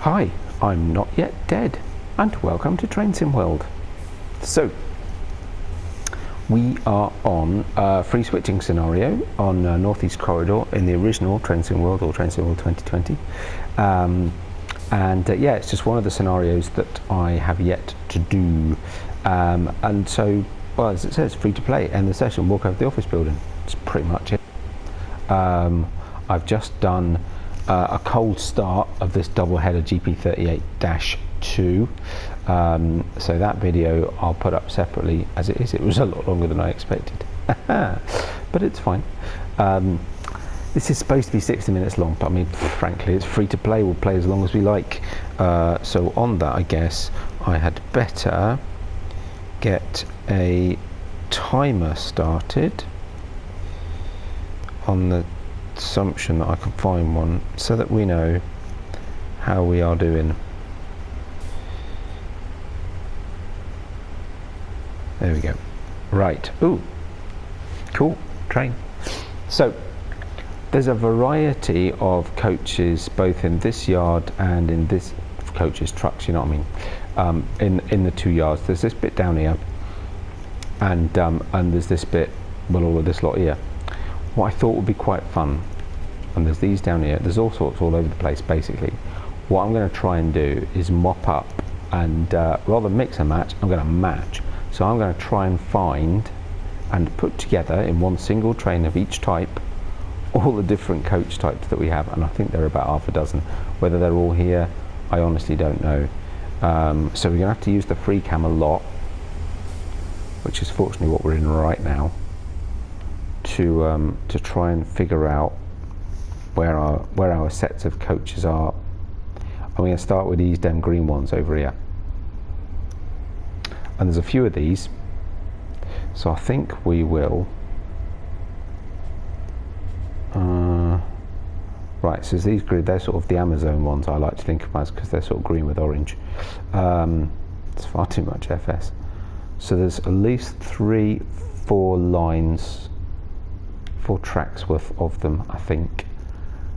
Hi, I'm Not Yet Dead, and welcome to Train Sim World. So, we are on a free switching scenario on Northeast Corridor in the original Train Sim World, or Train Sim World 2020. Yeah, it's just one of the scenarios that I have yet to do. And so, well, as it says, free to play, end the session, walk over the office building. It's pretty much it. I've just done a cold start of this double-header GP38-2. So that video I'll put up separately as it is. It was a lot longer than I expected, but it's fine. This is supposed to be 60 minutes long, but I mean, frankly, it's free to play. We'll play as long as we like. So on that, I guess I had better get a timer started on the assumption that I can find one, so that we know how we are doing. There we go. Right. Ooh, cool train. So there's a variety of coaches both in this yard and in this coaches, trucks, you know what I mean, in the 2 yards. There's this bit down here, and there's this bit, well, all of this lot here. What I thought would be quite fun, and there's these down here, there's all sorts all over the place basically. What I'm going to try and do is mop up and rather than mix and match, I'm going to match. So I'm going to try and find and put together in one single train of each type all the different coach types that we have, and I think there are about half a dozen. Whether they're all here, I honestly don't know. So we're going to have to use the free cam a lot, which is fortunately what we're in right now, to try and figure out where our sets of coaches are. I'm going to start with these damn green ones over here, and there's a few of these, so I think we will right, so these green, they're sort of the Amazon ones I like to think of as, because they're sort of green with orange. It's far too much FS. So there's at least 3-4 lines, 4 tracks worth of them, I think.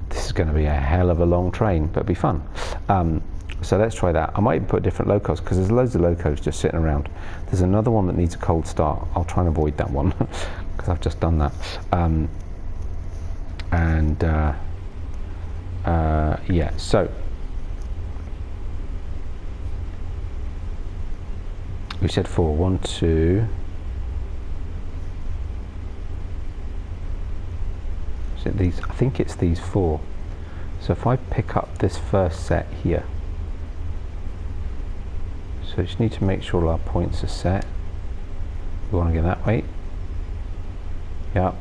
This is going to be a hell of a long train, but it'll be fun. So let's try that. I might even put different locos, because there's loads of locos just sitting around. There's another one that needs a cold start. I'll try and avoid that one, because I've just done that. Yeah, so we said 4. 1, 2. Is it these? I think it's these 4. So if I pick up this first set here, so just need to make sure all our points are set. We want to go that way. Yep.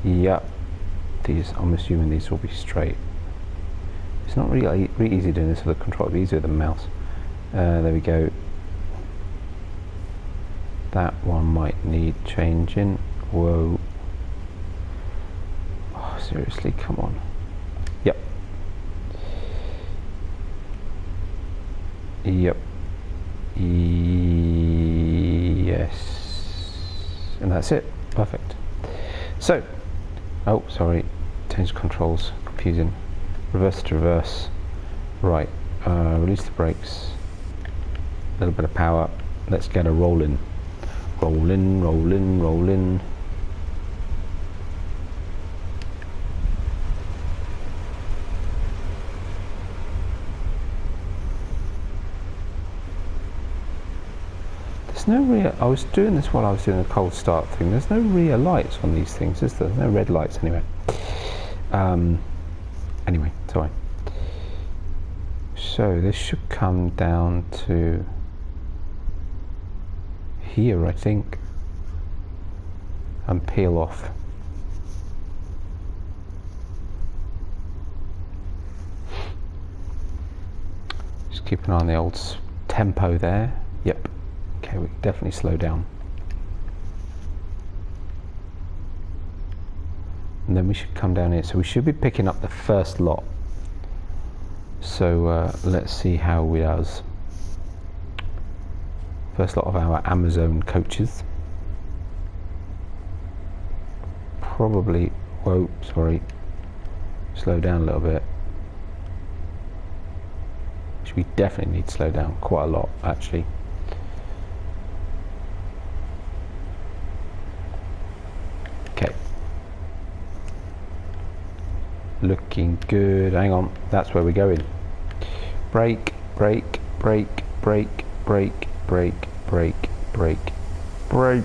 Yep. These, I'm assuming these will be straight. It's not really easy doing this with the controller, but easier with the mouse. There we go. That one might need changing. Whoa. Oh, seriously, come on. Yep. Yep. Yes. And that's it. Perfect. So, oh, sorry. Change controls. Confusing. Reverse to reverse. Right. Release the brakes. A little bit of power. Let's get a roll in. Roll in, roll in, roll in. There's no rear. I was doing this while I was doing the cold start thing. There's no rear lights on these things, is there? No red lights anyway. Anyway, sorry. So this should come down to here, I think, and peel off. Just keep an eye on the old tempo there. Yep. Okay, we can definitely slow down. And then we should come down here. So we should be picking up the first lot. So let's see how we does. First lot of our Amazon coaches. Probably, whoa, sorry. Slow down a little bit. We definitely need to slow down quite a lot, actually. Okay. Looking good. Hang on, that's where we're going. Brake, brake, brake, brake, brake, brake, brake, brake, brake.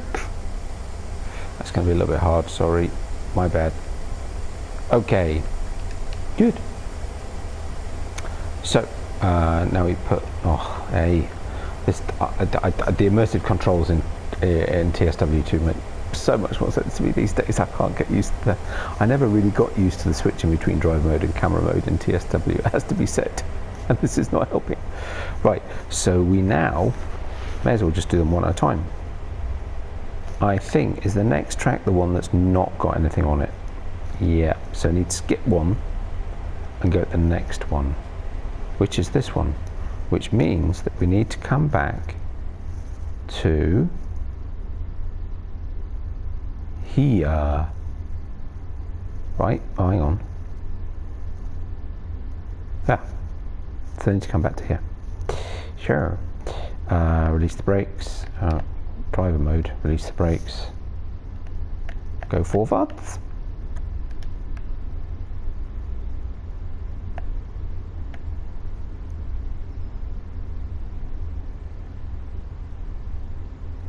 That's going to be a little bit hard, sorry. My bad. Okay. Good. So, now we put, the immersive controls in TSW2 make so much more sense to me these days. I can't get used to I never really got used to the switching between drive mode and camera mode in TSW, it has to be said, and this is not helping. Right, so we now may as well just do them one at a time. I think, is the next track the one that's not got anything on it? Yeah, so I need to skip one and go to the next one, which is this one, which means that we need to come back to here. Right, hang on. Yeah, so I need to come back to here. Sure. Release the brakes. Driver mode, release the brakes. Go forwards.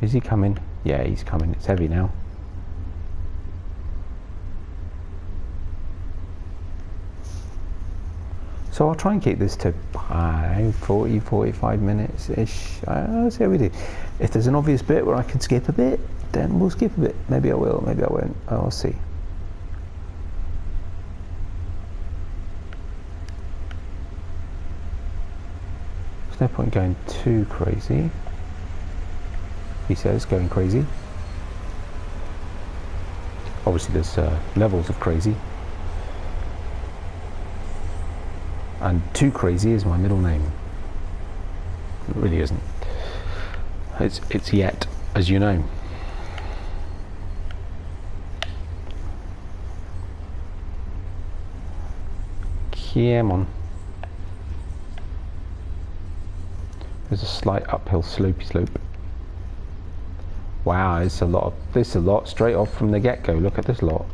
Is he coming? Yeah, he's coming. It's heavy now. So I'll try and keep this to 40-45 minutes-ish. I'll see how we do. If there's an obvious bit where I can skip a bit, then we'll skip a bit. Maybe I will, maybe I won't. I'll see. There's no point going too crazy. He says, going crazy. Obviously there's levels of crazy. And too crazy is my middle name. It really isn't. It's yet, as you know. Come on. There's a slight uphill slopey slope. Wow, it's a lot. This is a lot straight off from the get-go. Look at this lot.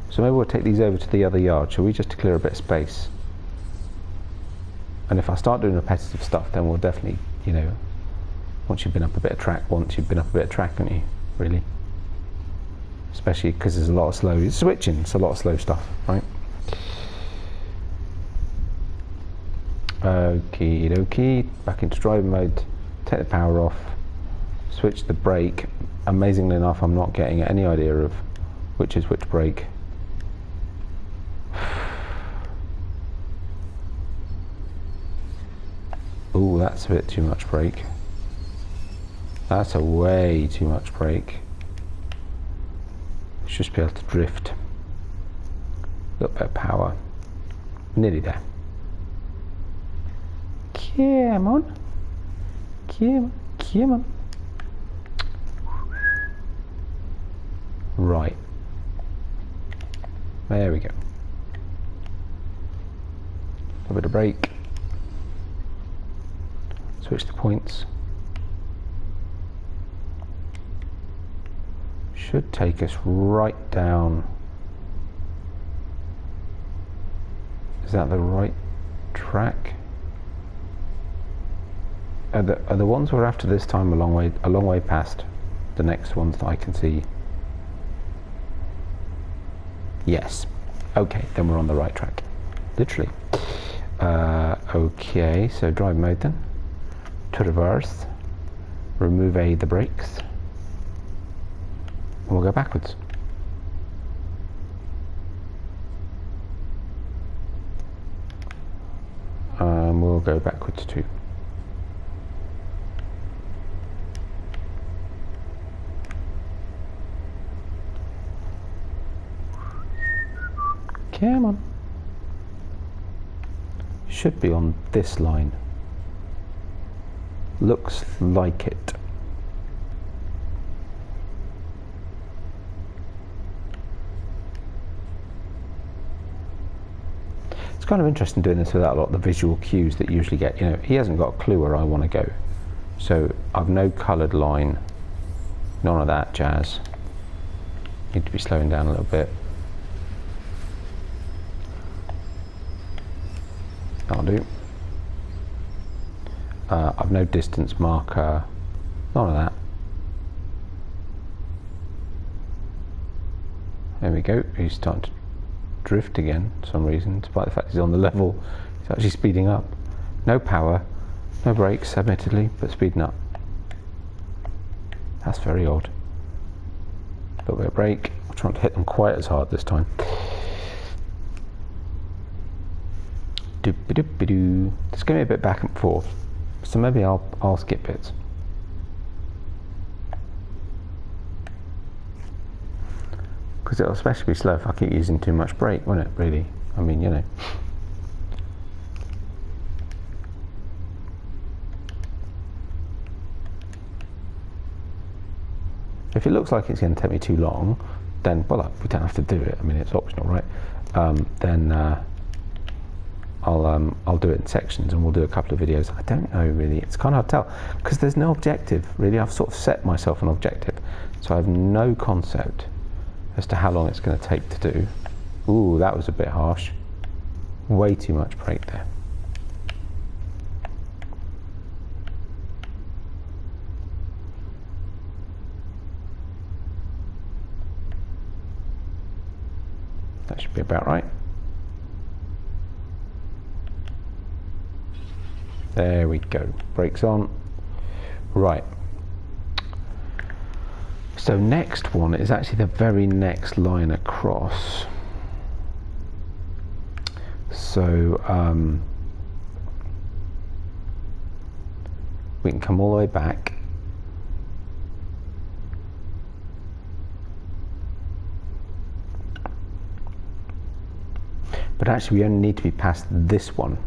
So maybe we'll take these over to the other yard, shall we, just to clear a bit of space. And if I start doing repetitive stuff, then we'll definitely, you know, once you've been up a bit of track, haven't you, really? Especially because there's a lot of slow, it's switching, it's a lot of slow stuff, right? Okie dokie, back into driving mode, take the power off, switch the brake. Amazingly enough, I'm not getting any idea of which is which brake. Ooh, that's a bit too much brake. That's a way too much brake. Should just be able to drift. A little bit of power. Nearly there. Come on. Come on. Right. There we go. A little bit of brake. Switch the points. Should take us right down. Is that the right track? Are the ones we're after this time a long way past the next ones that I can see? Yes. Okay, then we're on the right track. Literally. Okay, so drive mode then. To reverse. Remove the brakes. And we'll go backwards. We'll go backwards too. Come on. Should be on this line. Looks like it. It's kind of interesting doing this without a lot of the visual cues that you usually get. You know, he hasn't got a clue where I want to go. So I've no coloured line, none of that jazz. Need to be slowing down a little bit. That'll do. I've no distance marker, none of that. There we go, he's starting to drift again for some reason, despite the fact he's on the level. He's actually speeding up. No power, no brakes admittedly, but speeding up. That's very odd. A little bit of brake. I'm trying to hit them quite as hard this time. Doop-a-doop-a-doo. There's going to be a bit back and forth, so maybe I'll skip bits. Because it'll especially be slow if I keep using too much brake, won't it, really? I mean, you know. If it looks like it's going to take me too long, then, well, we don't have to do it. I mean, it's optional, right? Then I'll do it in sections, and we'll do a couple of videos. I don't know, really. It's kind of hard to tell, because there's no objective, really. I've sort of set myself an objective, so I have no concept as to how long it's going to take to do. Ooh, that was a bit harsh. Way too much brake there. That should be about right. There we go. Brakes on. Right. So next one is actually the very next line across. So we can come all the way back. But actually we only need to be past this one.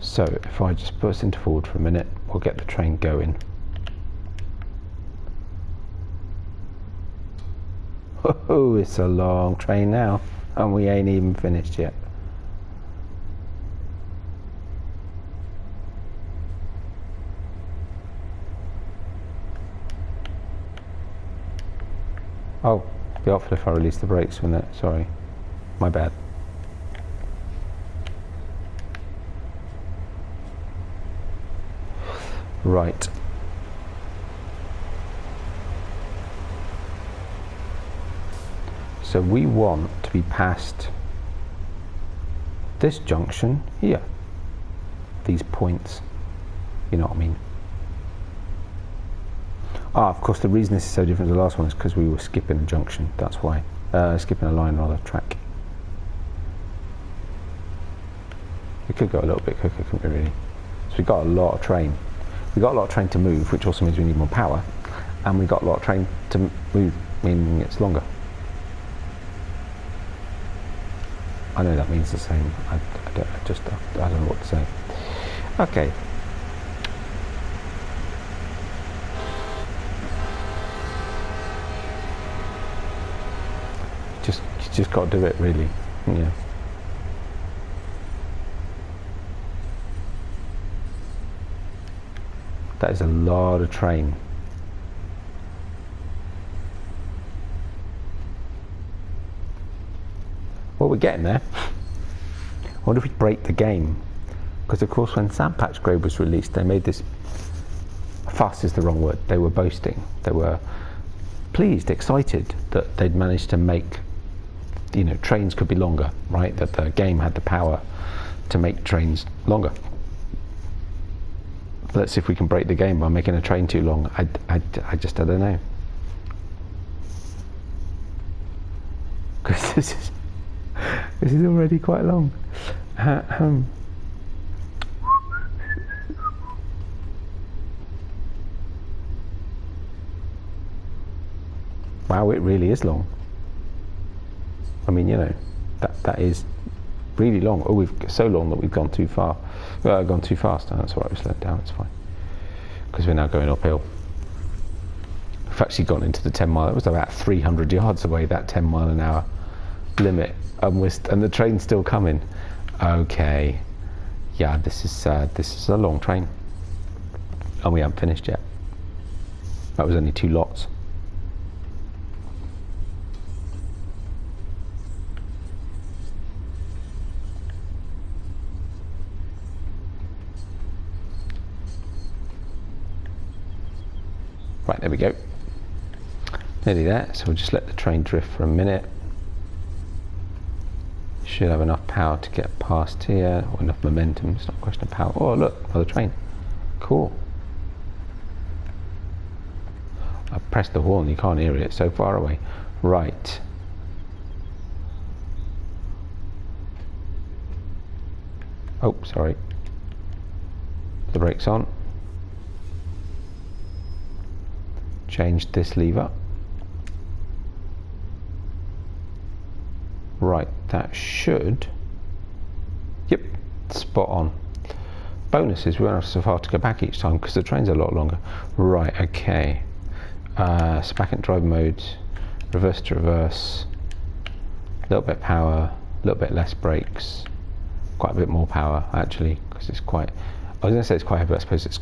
So if I just put us into forward for a minute, we'll get the train going. Oh, it's a long train now, and we ain't even finished yet. Oh, be awful if I release the brakes from that, sorry. My bad. Right. So we want to be past this junction here. These points. You know what I mean? Ah, of course, the reason this is so different to the last one is because we were skipping a junction. That's why. Skipping a line rather, track. We could go a little bit quicker, couldn't we, really? So we got a lot of train. We got a lot of train to move, which also means we need more power, and we got a lot of train to move, meaning it's longer. I know that means the same. I don't know what to say. Okay. You just got to do it, really. Yeah. That is a lot of train. Well, we're getting there. I wonder if we break the game. Because of course when Sandpatch Grey was released, they made this, fuss is the wrong word, they were boasting. They were pleased, excited that they'd managed to make, you know, trains could be longer, right? That the game had the power to make trains longer. Let's see if we can break the game by making a train too long. I don't know. Because this is already quite long. Wow, it really is long. I mean, you know, that is really long. Oh, we've so long that we've gone too far. Gone too fast. Oh, that's all right. We slowed down. It's fine because we're now going uphill. actually gone into the 10 mile. It was about 300 yards away, that 10 mile an hour limit, and the train's still coming. Okay, yeah, this is a long train, and we haven't finished yet. That was only 2 lots. Right, there we go. Nearly there, so we'll just let the train drift for a minute. Should have enough power to get past here, or enough momentum. It's not a question of power. Oh, look, another train. Cool. I pressed the horn, you can't hear it, it's so far away. Right. Oh, sorry. The brakes on. Change this lever. Right, that should, yep, spot on. Bonus is we won't have so far to go back each time because the train's a lot longer. Right, okay. So back in drive mode, reverse to reverse, a little bit power, a little bit less brakes, quite a bit more power actually, because it's quite, I was going to say it's quite heavy, but I suppose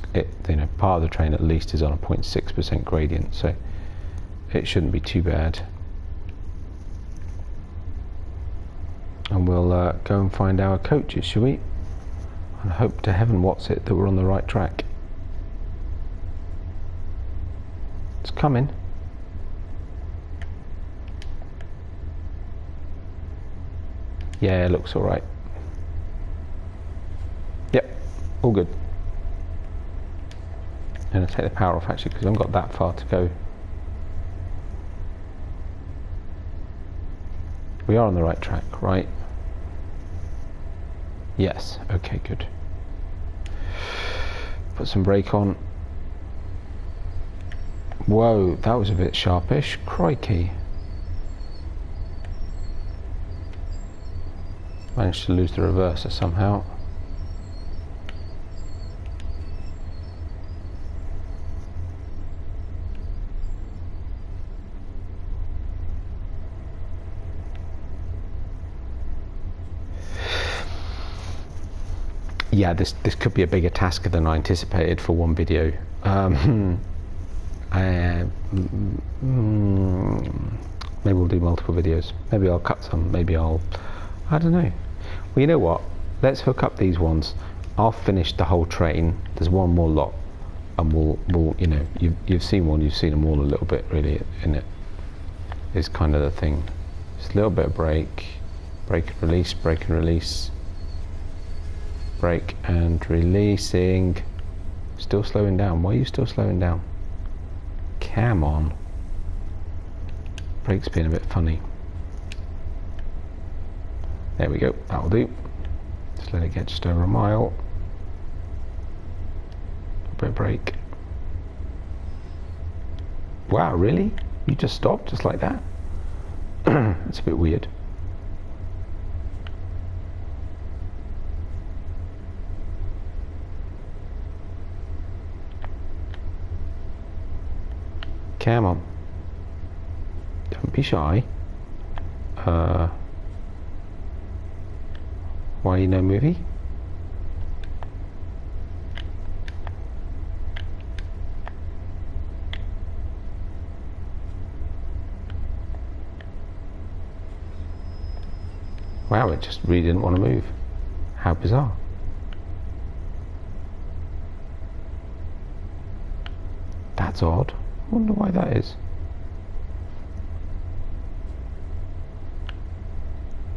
part of the train at least is on a 0.6% gradient, so it shouldn't be too bad. And we'll go and find our coaches, shall we? And hope to heaven what's it that we're on the right track. It's coming. Yeah, it looks alright. Yep, all good. And I'll take the power off actually because I haven't got that far to go. We are on the right track, right? Yes, okay, good. Put some brake on. Whoa, that was a bit sharpish. Crikey. Managed to lose the reverser somehow. Yeah, this could be a bigger task than I anticipated for one video. Maybe we'll do multiple videos. Maybe I'll cut some. Maybe I don't know. Well, you know what? Let's hook up these ones. I'll finish the whole train. There's one more lot, and we'll you know, you've seen one. You've seen them all a little bit, really. In it is kind of the thing. Just a little bit of brake and release, brake and release. Brake and releasing. Still slowing down. Why are you still slowing down? Come on. Brake's being a bit funny. There we go. That'll do. Just let it get just over a mile. A bit of brake. Wow, really? You just stopped just like that? It's a bit weird. Come on. Don't be shy. Why no movie? Wow, it just really didn't want to move. How bizarre. That's odd. I wonder why that is.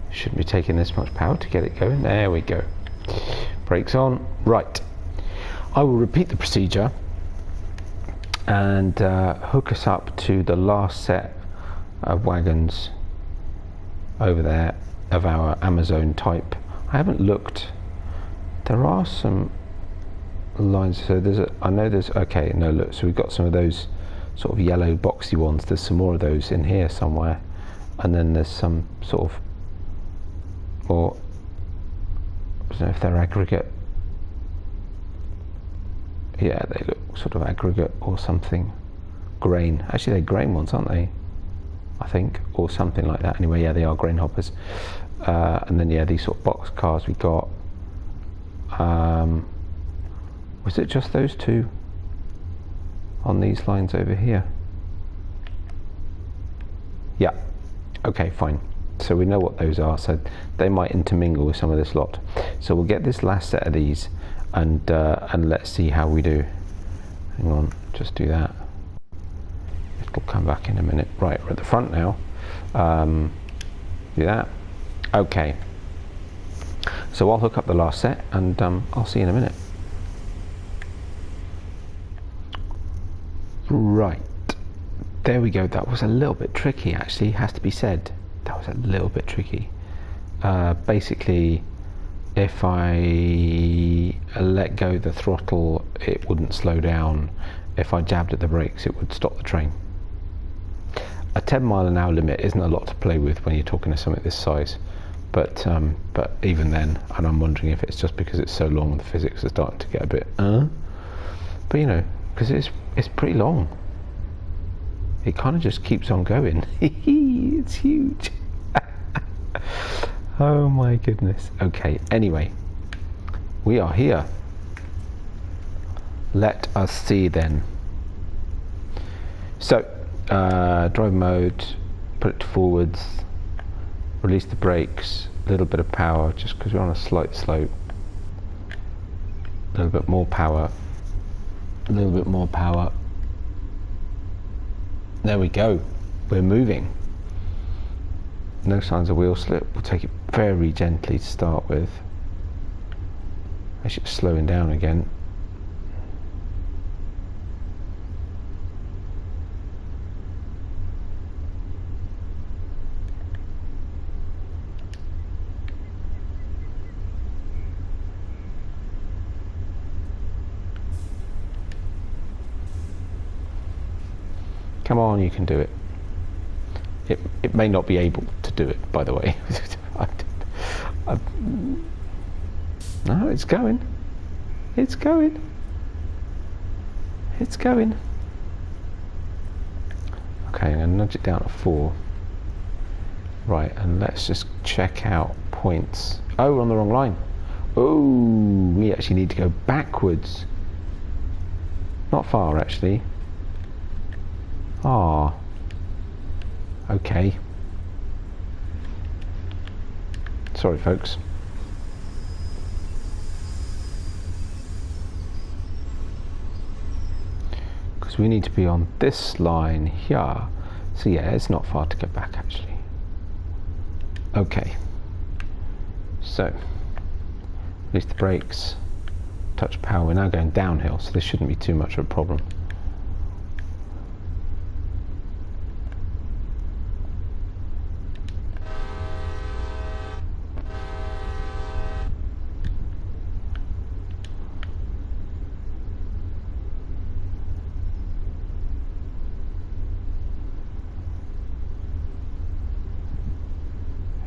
Shouldn't be taking this much power to get it going. There we go. Brakes on. Right. I will repeat the procedure and hook us up to the last set of wagons over there of our Amazon type. I haven't looked. There are some lines. So there's I know there's, okay, no, look, so we've got some of those sort of yellow boxy ones. There's some more of those in here somewhere, and then there's some sort of, or I don't know if they're aggregate. Yeah, they look sort of aggregate or something. grain. Actually, they're grain ones, aren't they? I think, or something like that. Anyway, yeah, they are grain hoppers. And then yeah, these sort of box cars we got. Was it just those two on these lines over here? Yeah. Okay, fine. So we know what those are. So they might intermingle with some of this lot. So we'll get this last set of these, and let's see how we do. Hang on, just do that. It'll come back in a minute. Right, we're at the front now. Do that. Okay. So I'll hook up the last set, and I'll see you in a minute. Right. There we go. That was a little bit tricky, actually, has to be said. That was a little bit tricky. Basically, if I let go the throttle, it wouldn't slow down. If I jabbed at the brakes, it would stop the train. A 10-mile-an-hour limit isn't a lot to play with when you're talking to something this size. But even then, and I'm wondering if it's just because it's so long, the physics are starting to get a bit, But you know, because it's pretty long. It kind of just keeps on going. It's huge. Oh my goodness. Okay, anyway, we are here. Let us see then. So, drive mode, put it to forwards, release the brakes, a little bit of power, just because we're on a slight slope. A little bit more power, a little bit more power. There we go, we're moving. No signs of wheel slip. We'll take it very gently to start with. Actually, it's slowing down again. Come on, you can do it. It may not be able to do it, by the way. No, it's going. It's going. It's going. Okay, I'm going to nudge it down to 4. Right, and let's just check out points. Oh, we're on the wrong line. Oh, we actually need to go backwards. Not far, actually. Ah. Okay. Sorry, folks. Because we need to be on this line here. So yeah, it's not far to get back, actually. Okay. So, release the brakes, touch power. We're now going downhill, so this shouldn't be too much of a problem.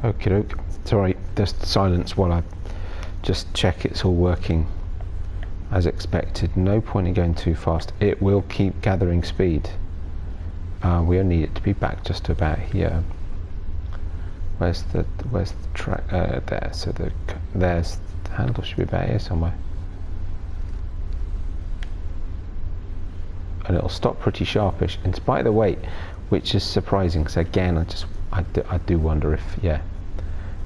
Okie doke. Sorry, just silence while I just check it's all working as expected. No point in going too fast. It will keep gathering speed. We only need it to be back just to about here. Where's the track? There. So there's the handle should be about here somewhere. And it'll stop pretty sharpish in spite of the weight, which is surprising. Because again, I do wonder if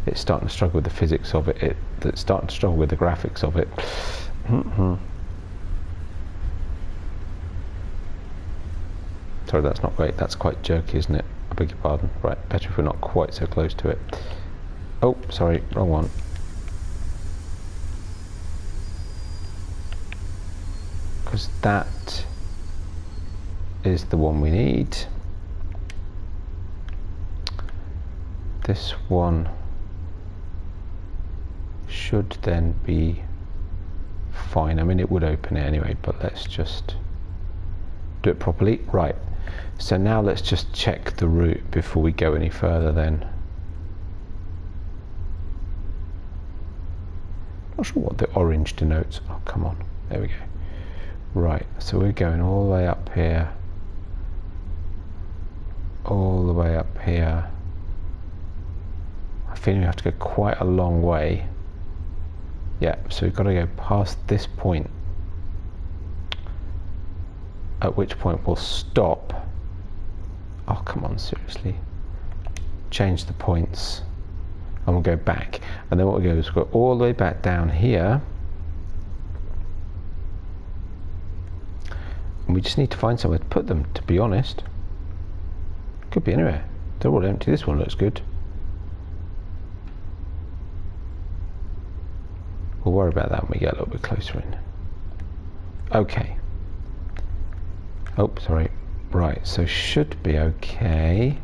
it's starting to struggle with the physics of it. It's starting to struggle with the graphics of it. Sorry, that's not great. That's quite jerky, isn't it? I beg your pardon. Right, better if we're not quite so close to it. Oh, sorry, wrong one. Because that is the one we need. This one should then be fine. I mean, it would open it anyway, but let's just do it properly. Right, so now let's just check the route before we go any further then. Not sure what the orange denotes. Oh, come on, there we go. Right, so we're going all the way up here all the way up here. I feel we have to go quite a long way. Yeah, so we've got to go past this point, at which point we'll stop. Oh, come on, seriously. Change the points, and we'll go back. And then what we'll go is we'll go all the way back down here. And we just need to find somewhere to put them, to be honest. Could be anywhere. They're all empty. This one looks good. We'll worry about that when we get a little bit closer in. Okay. Oh, sorry. Right, so should be okay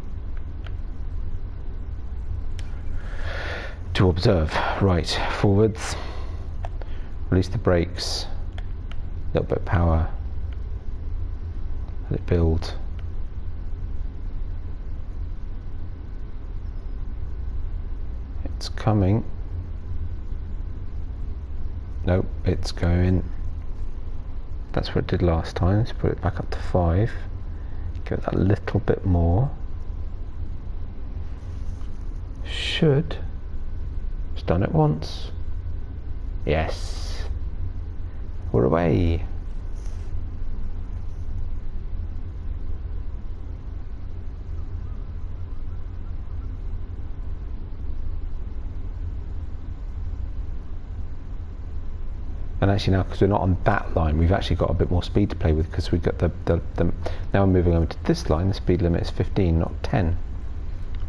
to observe. Right, forwards. Release the brakes. A little bit of power. Let it build. It's coming. Nope, it's going. That's what it did last time. Let's put it back up to 5. Give it that little bit more. Should. It's done it once. Yes. We're away. And actually now, because we're not on that line, we've actually got a bit more speed to play with, because we've got the now we're moving over to this line. The speed limit is 15, not 10,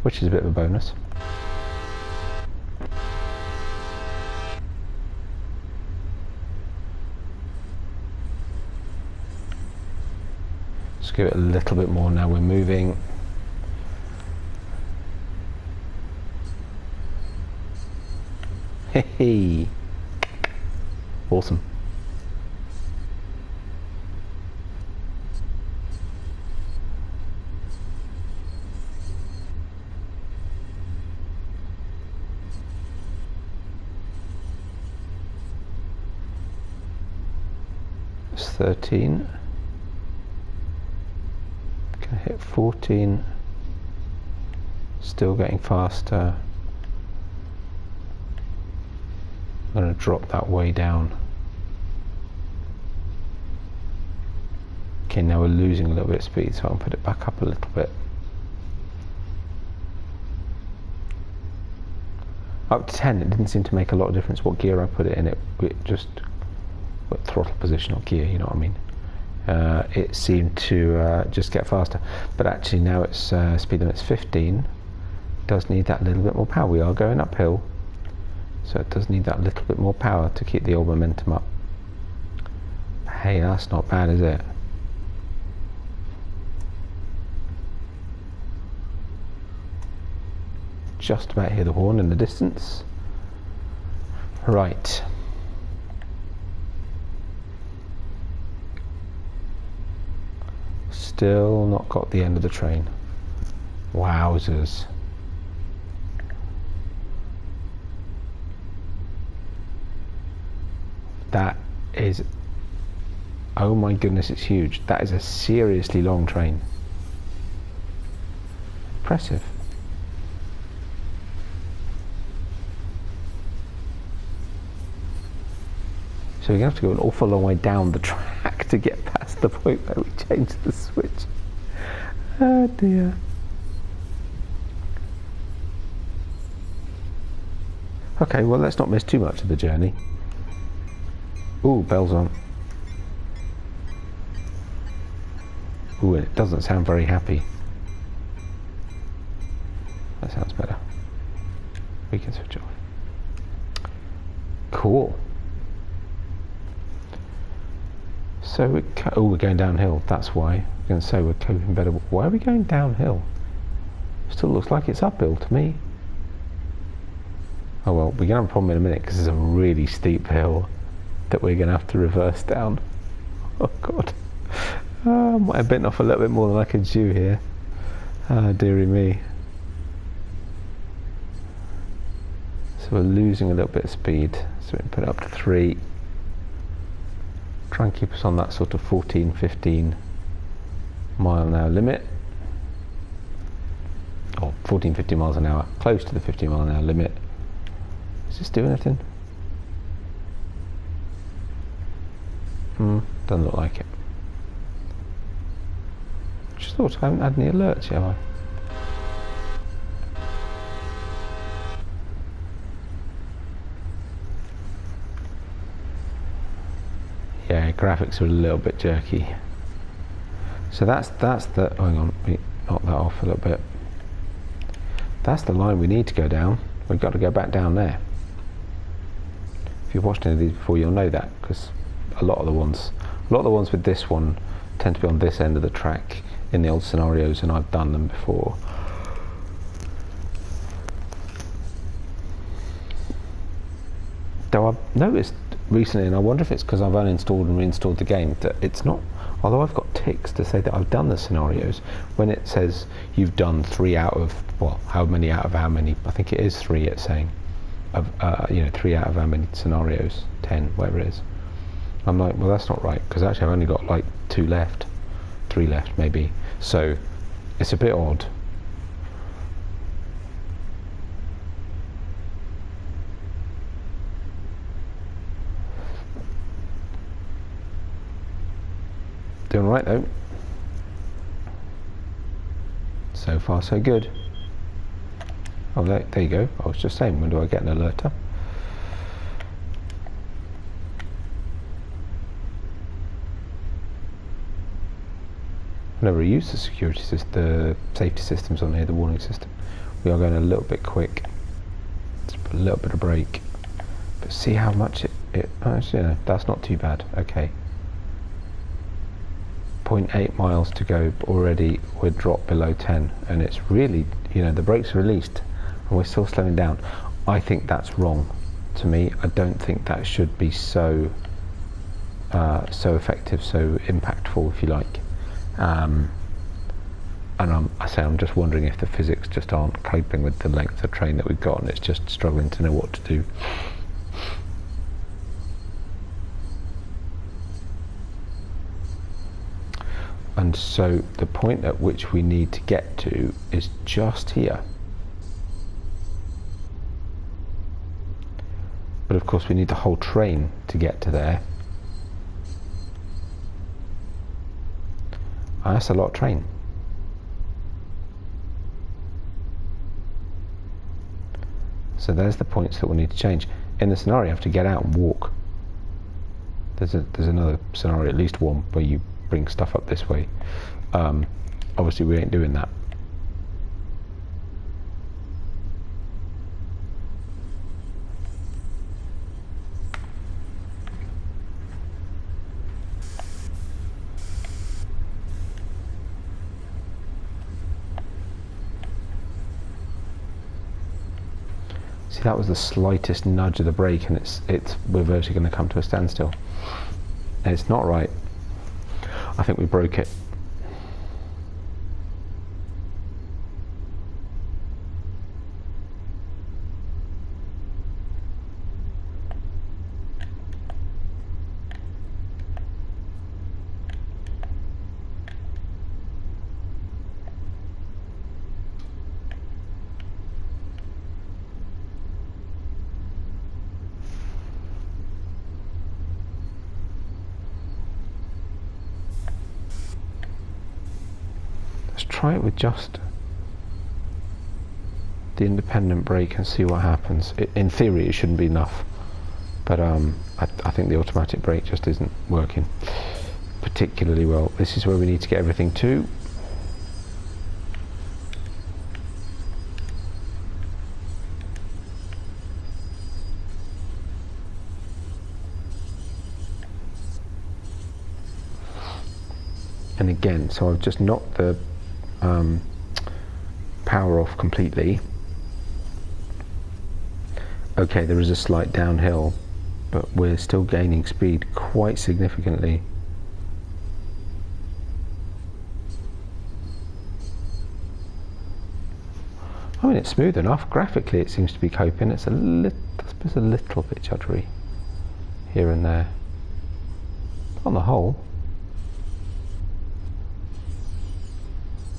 which is a bit of a bonus. Let's give it a little bit more now we're moving. Hey. Awesome. It's 13. Gonna hit 14. Still getting faster. I'm going to drop that way down. Okay, now we're losing a little bit of speed, so I'll put it back up a little bit. Up to 10, it didn't seem to make a lot of difference what gear I put it in. It just, what throttle position or gear, you know what I mean? It seemed to just get faster. But actually now it's speed limit's 15. It does need that little bit more power. We are going uphill. So it does need that little bit more power to keep the old momentum up. Hey, that's not bad, is it? Just about hear the horn in the distance. Right. Still not got the end of the train. Wowzers. That is, oh my goodness, it's huge. That is a seriously long train. Impressive. So we're going to have to go an awful long way down the track to get past the point where we changed the switch. Oh dear. Okay, well, let's not miss too much of the journey. Ooh, bells on. Ooh, it doesn't sound very happy. That sounds better. We can switch off. Cool. So we're going downhill. That's why. I'm going to say we're coping better. Why are we going downhill? Still looks like it's uphill to me. Oh well, we're going to have a problem in a minute because it's a really steep hill that we're going to have to reverse down. Oh god. I might have bitten off a little bit more than I could chew here. Ah, dearie me. So we're losing a little bit of speed. So we can put it up to 3. Try and keep us on that sort of 14, 15 mile an hour limit. 14, 15 miles an hour, close to the 50 mile an hour limit. Does this do anything? Doesn't look like it. Just thought I haven't had any alerts yet, have I? Yeah, graphics are a little bit jerky. So that's the, hang on, knock that off a little bit. That's the line we need to go down. We've got to go back down there. If you've watched any of these before, you'll know that, because a lot of the ones with this one tend to be on this end of the track in the old scenarios, and I've done them before. Though I've noticed recently, and I wonder if it's because I've uninstalled and reinstalled the game, that it's not, although I've got ticks to say that I've done the scenarios, when it says you've done 3 out of, well, how many out of how many, I think it is 3 it's saying, of 3 out of how many scenarios, 10, whatever it is. I'm like, well, that's not right, because actually I've only got like 2 left, 3 left maybe, so it's a bit odd. Doing right though. So far so good. Oh, there you go. I was just saying, when do I get an alerter? I've never used the security system, the safety systems on here, the warning system. We are going a little bit quick. Just put a little bit of brake. But see how much actually, no, that's not too bad. Okay. 0.8 miles to go, but already we're dropped below 10, and it's really, the brakes are released and we're still slowing down. I think that's wrong to me. I don't think that should be so effective, so impactful, if you like. And I'm just wondering if the physics just aren't coping with the length of train that we've got, and it's just struggling to know what to do. And so the point at which we need to get to is just here. But of course we need the whole train to get to there. And that's a lot of train. So there's the points that we'll need to change. In the scenario you have to get out and walk. There's another scenario, at least one, where you bring stuff up this way. Obviously we ain't doing that. See, that was the slightest nudge of the brake, and we're virtually going to come to a standstill. And it's not right. I think we broke it. Try it with just the independent brake and see what happens. In theory it shouldn't be enough, but I think the automatic brake just isn't working particularly well. This is where we need to get everything to. And again, so I've just knocked the power off completely. Okay, there is a slight downhill, but we're still gaining speed quite significantly. I mean, it's smooth enough. Graphically it seems to be coping. It's a little bit juddery here and there. On the whole,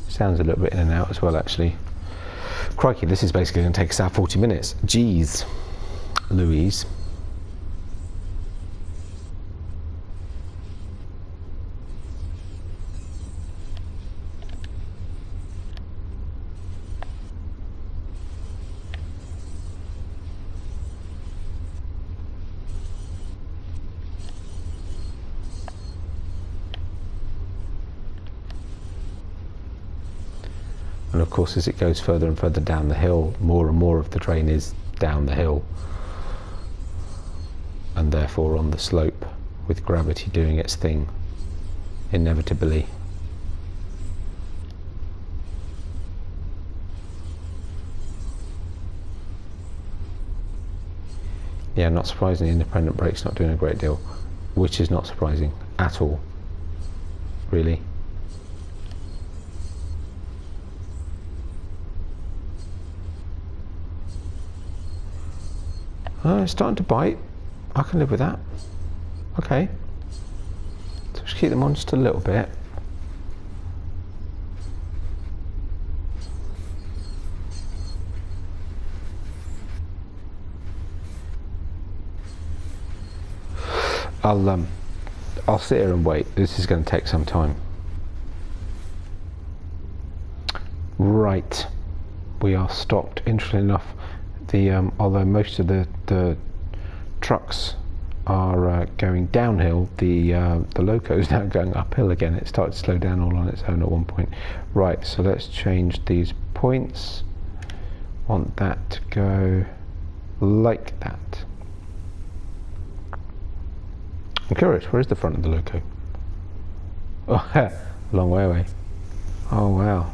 sounds a little bit in and out as well, actually. Crikey, this is basically going to take us out 40 minutes. Jeez, Louise. And of course, as it goes further and further down the hill, more and more of the train is down the hill, and therefore on the slope, with gravity doing its thing, inevitably. Yeah, not surprisingly, independent brake's not doing a great deal, which is not surprising at all, really. It's starting to bite. I can live with that. Okay. So just keep them on just a little bit. I'll sit here and wait. This is going to take some time. Right. We are stopped. Interestingly enough, although most of the trucks are going downhill, the loco is now going uphill again. It started to slow down all on its own at one point. Right, so let's change these points. Want that to go like that. I'm curious, where is the front of the loco? Oh, a long way away. Oh wow.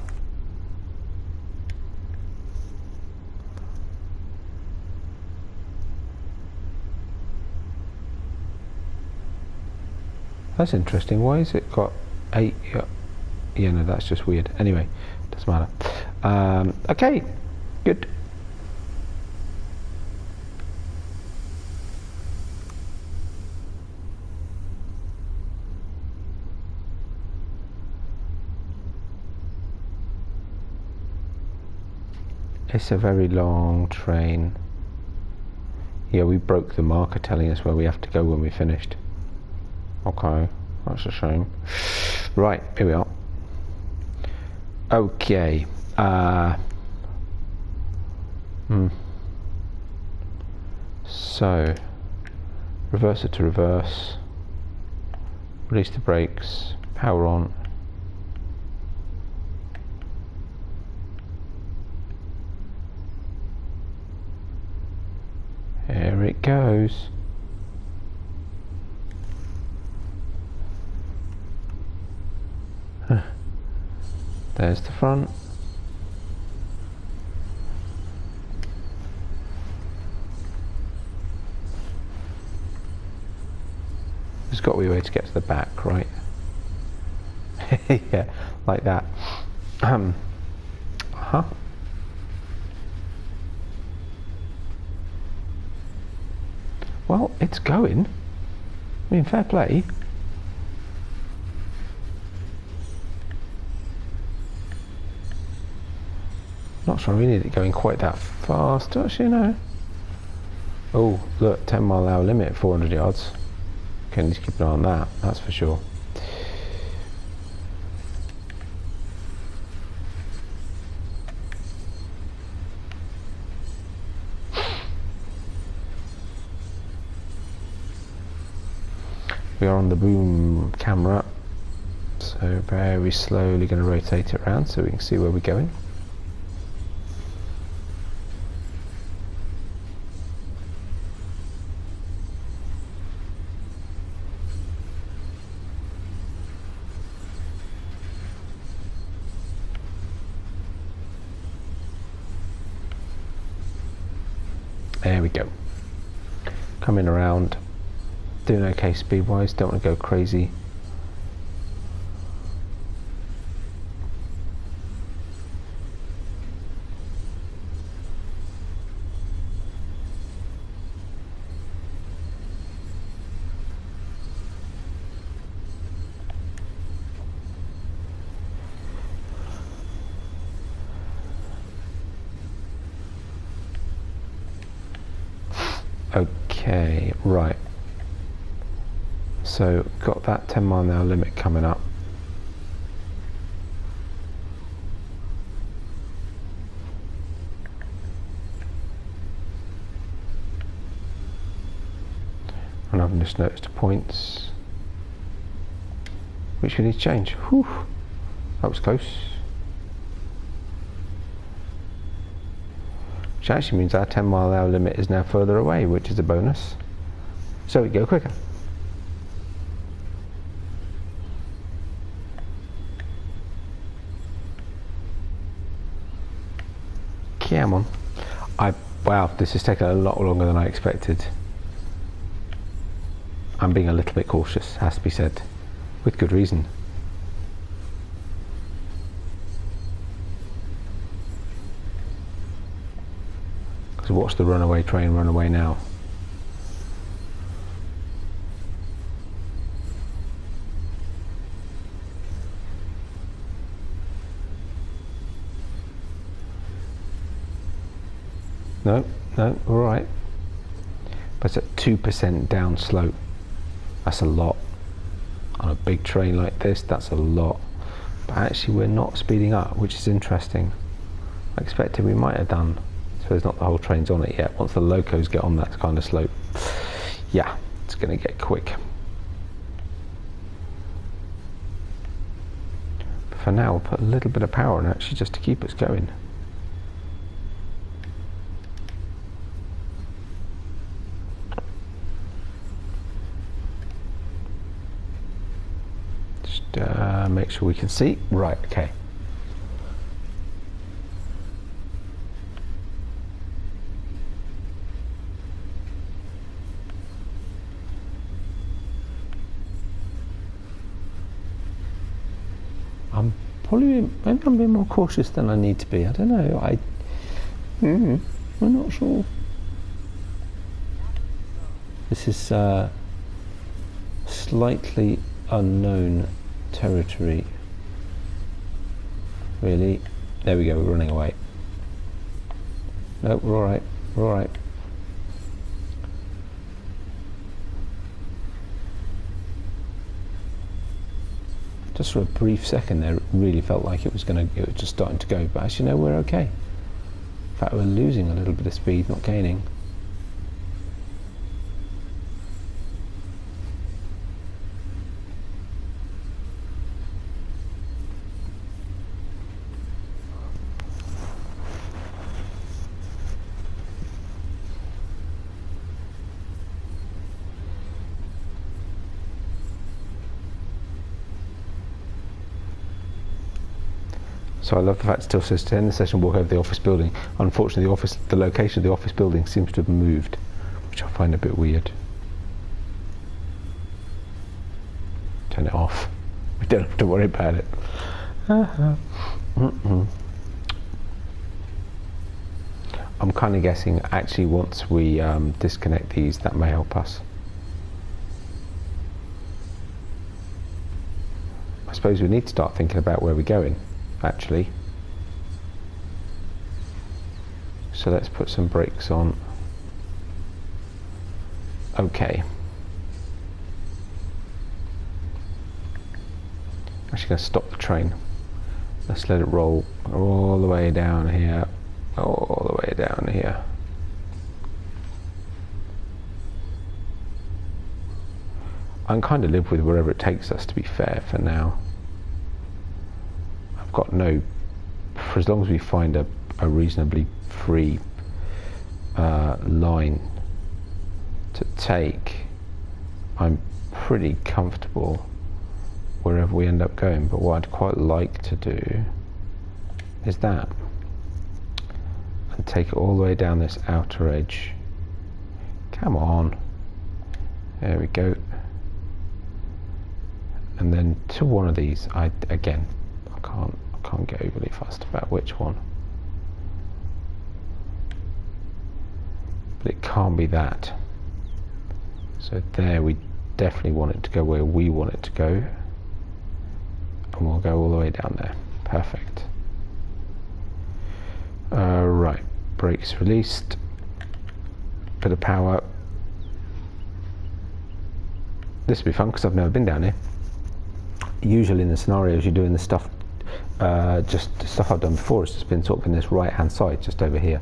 That's interesting. Why has it got 8? Yeah, no, that's just weird. Anyway, doesn't matter. Okay, good. It's a very long train. Yeah, we broke the marker telling us where we have to go when we finished. Okay, that's a shame. Right, here we are. Okay. So, reverser to reverse. Release the brakes. Power on. Here it goes. There's the front. There's got to be a way to get to the back, right? Yeah, like that. Well, it's going. I mean, fair play. Not sure we need it going quite that fast, actually, no. Oh, look, 10-mile-an-hour limit, 400 yards. Okay, need to keep an eye on that, that's for sure. We are on the boom camera, so very slowly going to rotate it around so we can see where we're going. There we go. Coming around, doing okay speed wise, don't want to go crazy. Okay, right. So got that 10-mile-an-hour limit coming up. And I've just noticed points which we need to change. Whew, that was close. Which actually means our 10-mile-an-hour limit is now further away, which is a bonus. So we go quicker. Come on. Wow, this has taken a lot longer than I expected. I'm being a little bit cautious, has to be said, with good reason. Because watch the runaway train run away now. No, all right. But it's at 2% down slope. That's a lot. On a big train like this, that's a lot. But actually we're not speeding up, which is interesting. I expected we might have done. So there's not the whole train's on it yet. Once the locos get on that kind of slope, yeah, it's going to get quick. But for now, we'll put a little bit of power on actually just to keep us going. Make sure we can see. Right, okay. Maybe I'm being more cautious than I need to be. I don't know. I'm not sure. This is slightly unknown territory. Really? There we go, we're running away. No, we're alright, we're alright. Just for a brief second there, it really felt like it was just starting to go, but actually no, we're okay. In fact, we're losing a little bit of speed, not gaining. So I love the fact it still says to end the session, walk over the office building. Unfortunately, the location of the office building seems to have moved, which I find a bit weird. Turn it off. We don't have to worry about it. I'm kind of guessing actually once we disconnect these, that may help us. I suppose we need to start thinking about where we're going, actually. So let's put some brakes on. Okay. Actually going to stop the train. Let's let it roll all the way down here, all the way down here. I can kind of live with wherever it takes us, to be fair, for now. I've got no, for as long as we find a reasonably free line to take, I'm pretty comfortable wherever we end up going. But what I'd quite like to do is that, and take it all the way down this outer edge. Come on, there we go. And then to one of these, I can't get overly fussed about which one, but it can't be that. So there, we definitely want it to go where we want it to go, and we'll go all the way down there. Perfect. Right, brakes released, bit of power, this will be fun because I've never been down here. Usually in the scenarios you're doing the stuff, just stuff I've done before. It's just been sort of in this right hand side, just over here.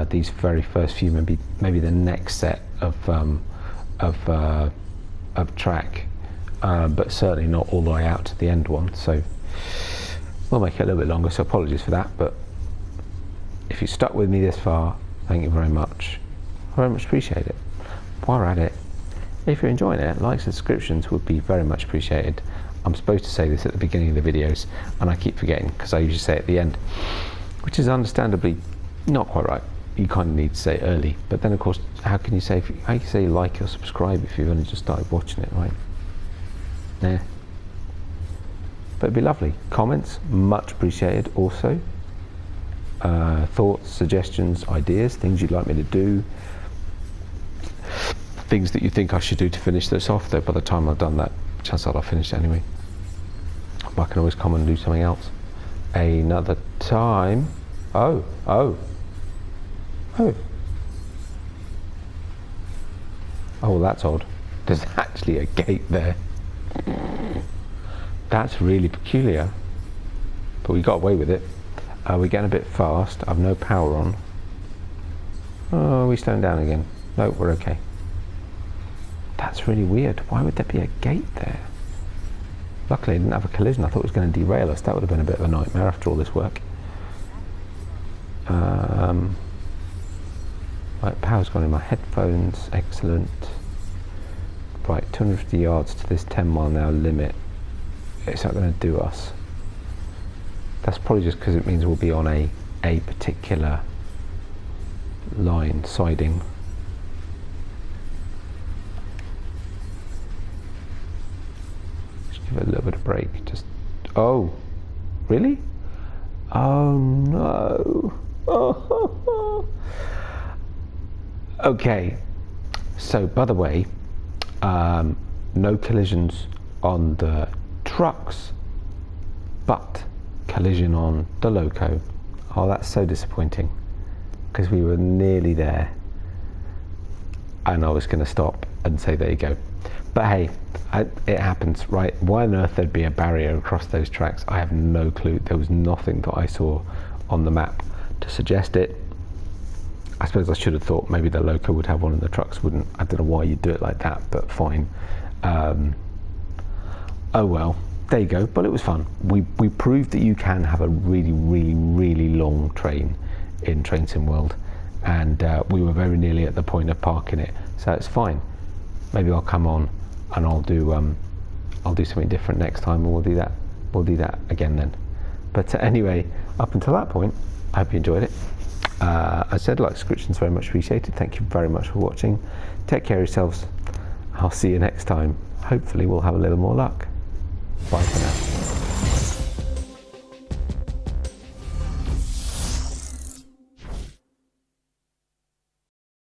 These very first few, maybe the next set of track, but certainly not all the way out to the end one. So we'll make it a little bit longer. So apologies for that. But if you stuck with me this far, thank you very much. I very much appreciate it. While we're at it, if you're enjoying it, likes and subscriptions would be very much appreciated. I'm supposed to say this at the beginning of the videos, and I keep forgetting because I usually say it at the end, which is understandably not quite right. You kind of need to say it early, but then of course, how can you say like or subscribe if you've only just started watching it, right? Nah. But it'd be lovely. Comments, much appreciated. Also, thoughts, suggestions, ideas, things you'd like me to do, things that you think I should do to finish this off. Though by the time I've done that, chances are I'll finish it anyway. But I can always come and do something else another time. Oh, well, that's odd. There's actually a gate there. That's really peculiar. But we got away with it. We're getting a bit fast. I've no power on. Oh, we slowing down again. No, we're okay. That's really weird. Why would there be a gate there? Luckily I didn't have a collision. I thought it was going to derail us. That would have been a bit of a nightmare after all this work. Right, power's gone in my headphones. Excellent. Right, 250 yards to this 10 mile an hour limit. It's not going to do us. That's probably just because it means we'll be on a particular line, siding. Just give it a little bit of break. Just, oh, really? Oh no. Oh. Okay, so by the way, no collisions on the trucks, but collision on the loco. Oh, that's so disappointing, because we were nearly there and I was going to stop and say there you go. But hey, it happens, right? Why on earth there'd be a barrier across those tracks, I have no clue. There was nothing that I saw on the map to suggest it. I suppose I should have thought maybe the loco would have one and the trucks wouldn't. I don't know why you'd do it like that, but fine. Oh well, there you go. But it was fun. We proved that you can have a really long train in Train Sim World, and we were very nearly at the point of parking it, so it's fine. Maybe I'll come on and I'll do something different next time, and we'll do that again then. But anyway, up until that point, I hope you enjoyed it. I said like subscriptions very much appreciated. Thank you very much for watching. Take care of yourselves. I'll see you next time. Hopefully we'll have a little more luck. Bye for now.